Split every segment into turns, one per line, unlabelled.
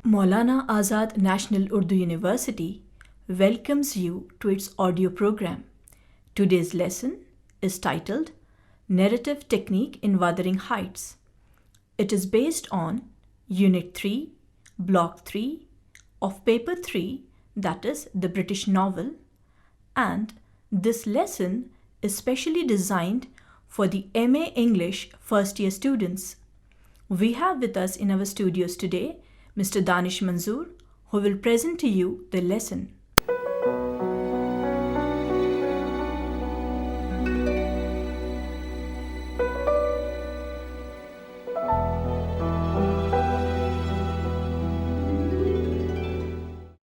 Maulana Azad National Urdu University welcomes you to its audio program. Today's lesson is titled Narrative Technique in Wuthering Heights. It is based on Unit 3, Block 3 of Paper 3, that is the British novel, and this lesson is specially designed for the MA English first year students. We have with us in our studios today Mr. Danish Manzoor, who will present to you the lesson.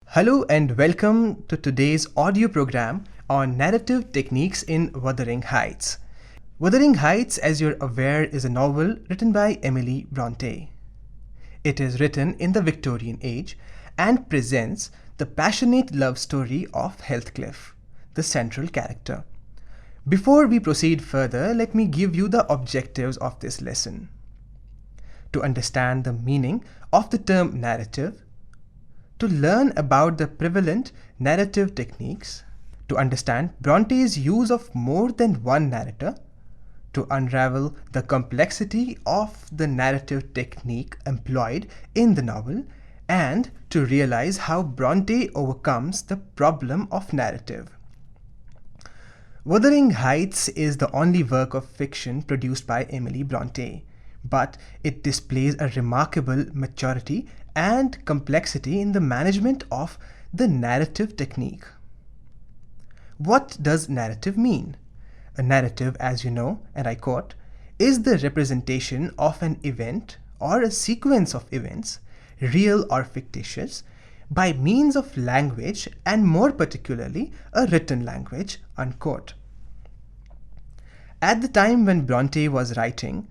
Hello and welcome to today's audio program on narrative techniques in Wuthering Heights. Wuthering Heights, as you're aware, is a novel written by Emily Bronte. It is written in the Victorian age and presents the passionate love story of Heathcliff, the central character. Before we proceed further, let me give you the objectives of this lesson. To understand the meaning of the term narrative, to learn about the prevalent narrative techniques, to understand Bronte's use of more than one narrator, to unravel the complexity of the narrative technique employed in the novel, and to realize how Bronte overcomes the problem of narrative. Wuthering Heights is the only work of fiction produced by Emily Bronte, but it displays a remarkable maturity and complexity in the management of the narrative technique. What does narrative mean? A narrative, as you know, and I quote, is the representation of an event or a sequence of events, real or fictitious, by means of language and more particularly a written language, unquote. At the time when Bronte was writing,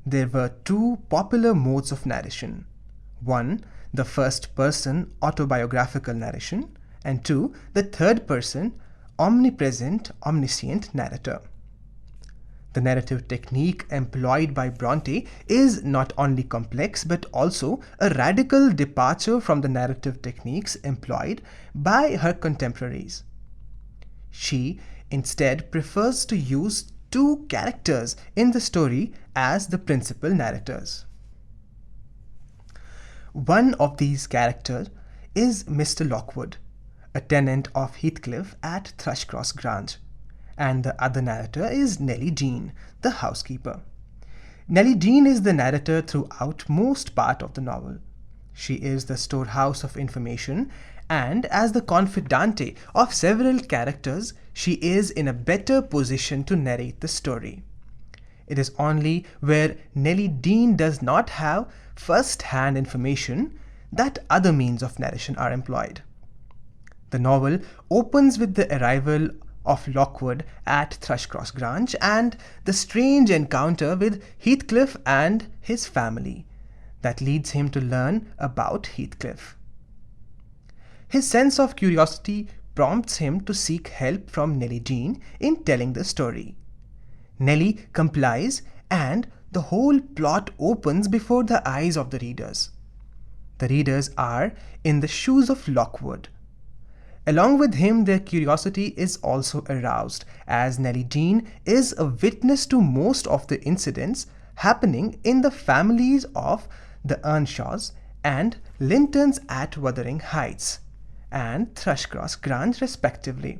there were two popular modes of narration. One, the first-person autobiographical narration, and two, the third-person omnipresent, omniscient narrator. The narrative technique employed by Bronte is not only complex but also a radical departure from the narrative techniques employed by her contemporaries. She instead prefers to use two characters in the story as the principal narrators. One of these characters is Mr. Lockwood, a tenant of Heathcliff at Thrushcross Grange, and the other narrator is Nellie Dean, the housekeeper. Nellie Dean is the narrator throughout most part of the novel. She is the storehouse of information, and as the confidante of several characters, she is in a better position to narrate the story. It is only where Nellie Dean does not have first-hand information that other means of narration are employed. The novel opens with the arrival of Lockwood at Thrushcross Grange and the strange encounter with Heathcliff and his family that leads him to learn about Heathcliff. His sense of curiosity prompts him to seek help from Nellie Dean in telling the story. Nellie complies and the whole plot opens before the eyes of the readers. The readers are in the shoes of Lockwood. Along with him, their curiosity is also aroused, as Nellie Dean is a witness to most of the incidents happening in the families of the Earnshaws and Lintons at Wuthering Heights and Thrushcross Grange respectively.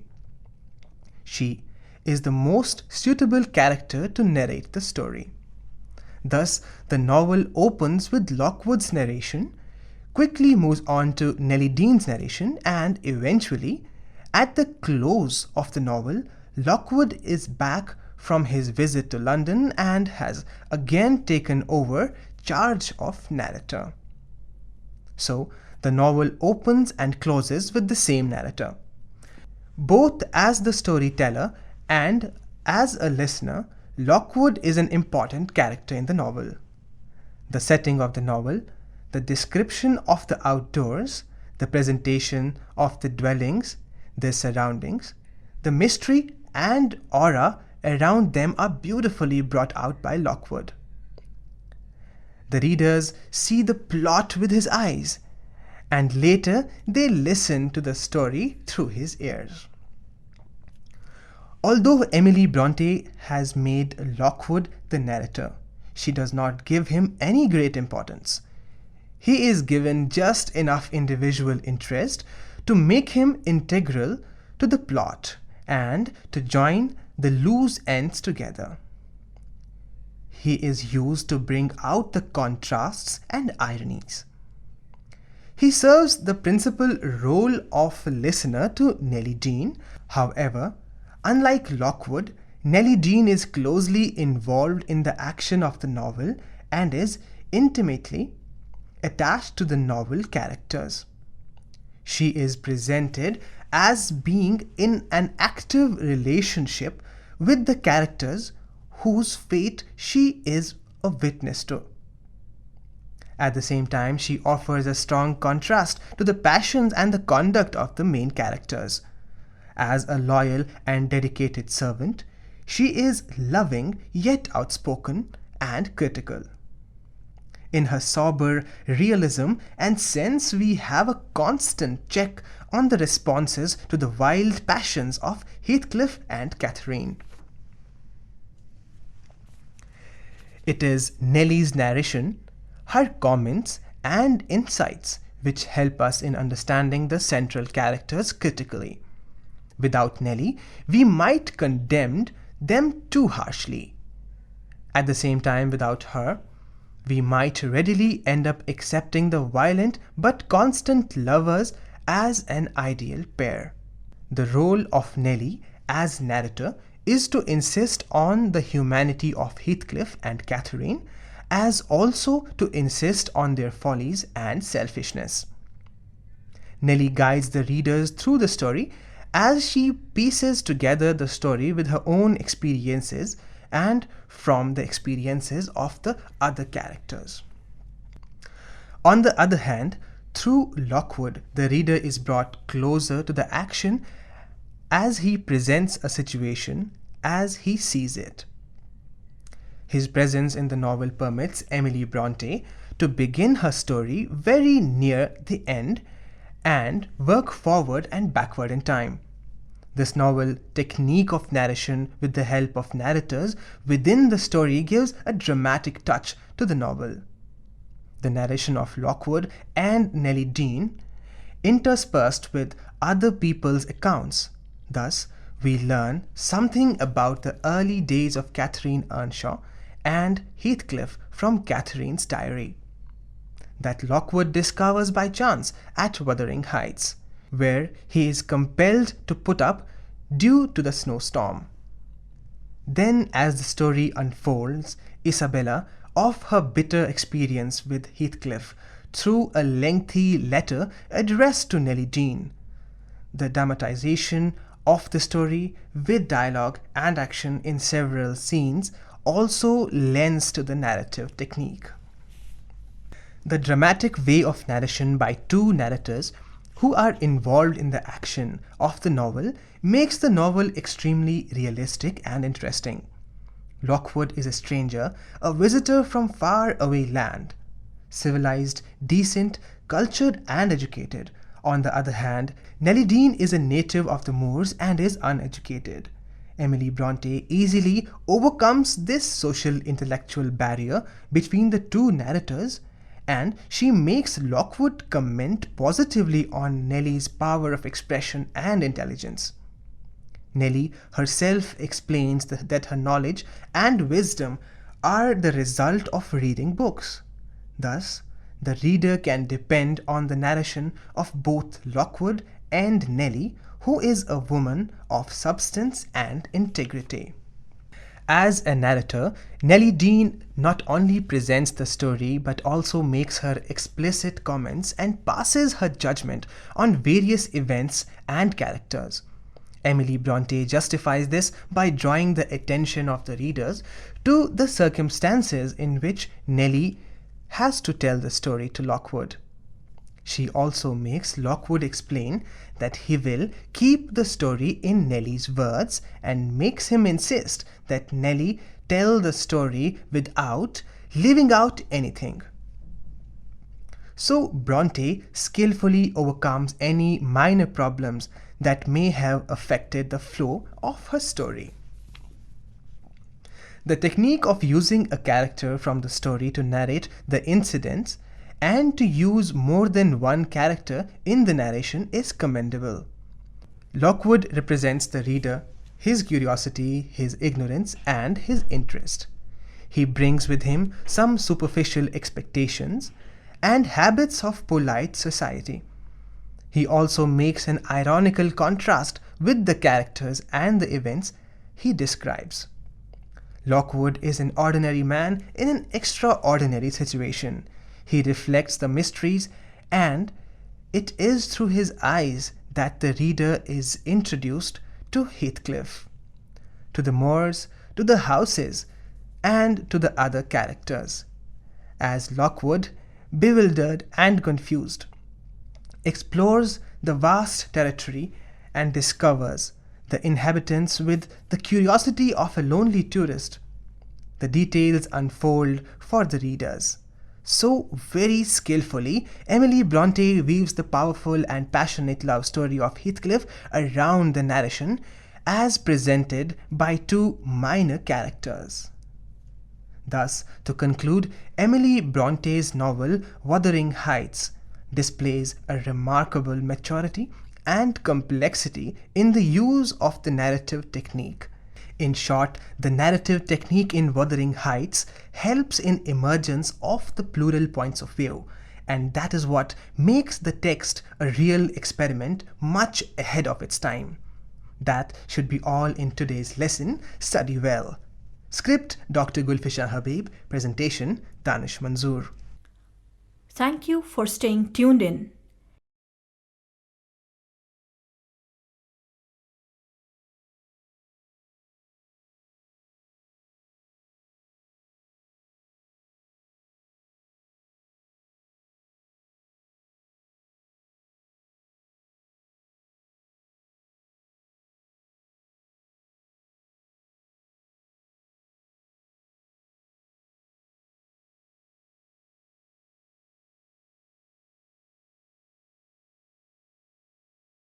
She is the most suitable character to narrate the story. Thus, the novel opens with Lockwood's narration, quickly moves on to Nellie Dean's narration, and eventually, at the close of the novel, Lockwood is back from his visit to London and has again taken over charge of narrator. So, the novel opens and closes with the same narrator. Both as the storyteller and as a listener, Lockwood is an important character in the novel. The setting of the novel, the description of the outdoors, the presentation of the dwellings, their surroundings, the mystery and aura around them are beautifully brought out by Lockwood. The readers see the plot with his eyes, and later they listen to the story through his ears. Although Emily Bronte has made Lockwood the narrator, she does not give him any great importance. He is given just enough individual interest to make him integral to the plot and to join the loose ends together. He is used to bring out the contrasts and ironies. He serves the principal role of listener to Nellie Dean. However, unlike Lockwood, Nellie Dean is closely involved in the action of the novel and is intimately attached to the novel characters. She is presented as being in an active relationship with the characters whose fate she is a witness to. At the same time, she offers a strong contrast to the passions and the conduct of the main characters. As a loyal and dedicated servant, she is loving yet outspoken and critical. In her sober realism and sense, we have a constant check on the responses to the wild passions of Heathcliff and Catherine. It is Nellie's narration, her comments and insights which help us in understanding the central characters critically. Without Nellie, we might condemn them too harshly. At the same time, without her, we might readily end up accepting the violent but constant lovers as an ideal pair. The role of Nellie as narrator is to insist on the humanity of Heathcliff and Catherine, as also to insist on their follies and selfishness. Nellie guides the readers through the story as she pieces together the story with her own experiences and from the experiences of the other characters. On the other hand, through Lockwood, the reader is brought closer to the action as he presents a situation as he sees it. His presence in the novel permits Emily Bronte to begin her story very near the end and work forward and backward in time. This novel technique of narration with the help of narrators within the story gives a dramatic touch to the novel. The narration of Lockwood and Nellie Dean interspersed with other people's accounts. Thus, we learn something about the early days of Catherine Earnshaw and Heathcliff from Catherine's diary that Lockwood discovers by chance at Wuthering Heights, where he is compelled to put up due to the snowstorm. Then, as the story unfolds, Isabella, of her bitter experience with Heathcliff through a lengthy letter addressed to Nellie Dean. The dramatization of the story with dialogue and action in several scenes also lends to the narrative technique. The dramatic way of narration by two narrators who are involved in the action of the novel makes the novel extremely realistic and interesting. Lockwood is a stranger, a visitor from far away land. Civilized, decent, cultured and educated. On the other hand, Nellie Dean is a native of the moors and is uneducated. Emily Bronte easily overcomes this social intellectual barrier between the two narrators, and she makes Lockwood comment positively on Nellie's power of expression and intelligence. Nellie herself explains that her knowledge and wisdom are the result of reading books. Thus, the reader can depend on the narration of both Lockwood and Nellie, who is a woman of substance and integrity. As a narrator, Nellie Dean not only presents the story but also makes her explicit comments and passes her judgment on various events and characters. Emily Bronte justifies this by drawing the attention of the readers to the circumstances in which Nellie has to tell the story to Lockwood. She also makes Lockwood explain that he will keep the story in Nellie's words and makes him insist that Nellie tell the story without leaving out anything. So Bronte skillfully overcomes any minor problems that may have affected the flow of her story. The technique of using a character from the story to narrate the incidents and to use more than one character in the narration is commendable. Lockwood represents the reader, his curiosity, his ignorance, and his interest. He brings with him some superficial expectations and habits of polite society. He also makes an ironical contrast with the characters and the events he describes. Lockwood is an ordinary man in an extraordinary situation. He reflects the mysteries, and it is through his eyes that the reader is introduced to Heathcliff, to the moors, to the houses, and to the other characters. As Lockwood, bewildered and confused, explores the vast territory and discovers the inhabitants with the curiosity of a lonely tourist, the details unfold for the readers. So very skillfully, Emily Bronte weaves the powerful and passionate love story of Heathcliff around the narration as presented by two minor characters. Thus, to conclude, Emily Bronte's novel Wuthering Heights displays a remarkable maturity and complexity in the use of the narrative technique. In short, the narrative technique in Wuthering Heights helps in emergence of the plural points of view, and that is what makes the text a real experiment much ahead of its time. That should be all in today's lesson. Study well. Script Dr. Gulfisha Habib. Presentation Danish Manzoor.
Thank you for staying tuned in.